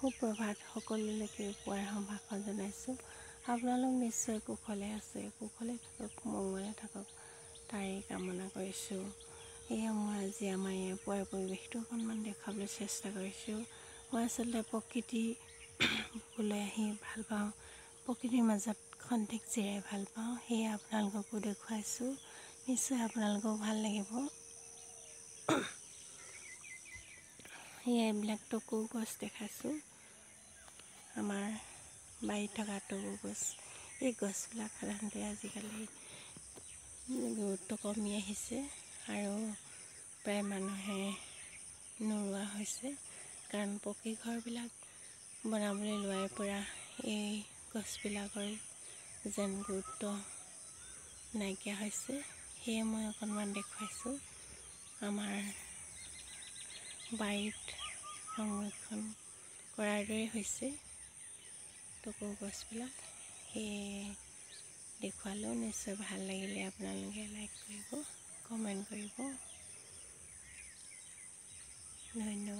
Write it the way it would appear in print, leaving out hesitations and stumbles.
সুপ্ৰভাত সকলোলৈকে পুৱাৰ সম্ভাষণ জনাইছোঁ। আপোনালোক নিশ্চয় কুশলে আছে, কুশলে থাকক, মংগলে থাকক তাৰেই কামনা কৰিছোঁ। এয়া মই আজি আমাৰ এই পুৱাৰ পৰিৱেশটো অকণমান দেখাবলৈ চেষ্টা কৰিছোঁ। মই আচলতে প্ৰকৃতি বুকুলৈ আহি ভাল পাওঁ, প্ৰকৃতিৰ মাজত খন্তেক জিৰাই ভাল পাওঁ। সেয়ে আপোনালোককো দেখুৱাইছোঁ, নিশ্চয় আপোনালোকেও ভাল লাগিব। সেয়ে এইবিলাক টকৌ গছ দেখাইছোঁ, আমাৰ বাৰীত থকা টকৌ গছ। এই গছবিলাক সাধাৰণতে আজিকালি গুৰুত্ব কমি আহিছে আৰু প্ৰায় মানুহে নোৰোৱা হৈছে, কাৰণ পকী ঘৰবিলাক বনাবলৈ লোৱাৰ পৰা এই গছবিলাকৰ যেন গুৰুত্ব নাইকিয়া হৈছে। সেয়ে মই অকণমান দেখুৱাইছোঁ আমাৰ বাৰীত সংৰক্ষণ কৰাৰ দৰে হৈছে টকৌ গছবিলাক। সেয়ে দেখুৱালেও নিশ্চয় ভাল লাগিলে আপোনালোকে লাইক কৰিব, কমেণ্ট কৰিব। ধন্যবাদ।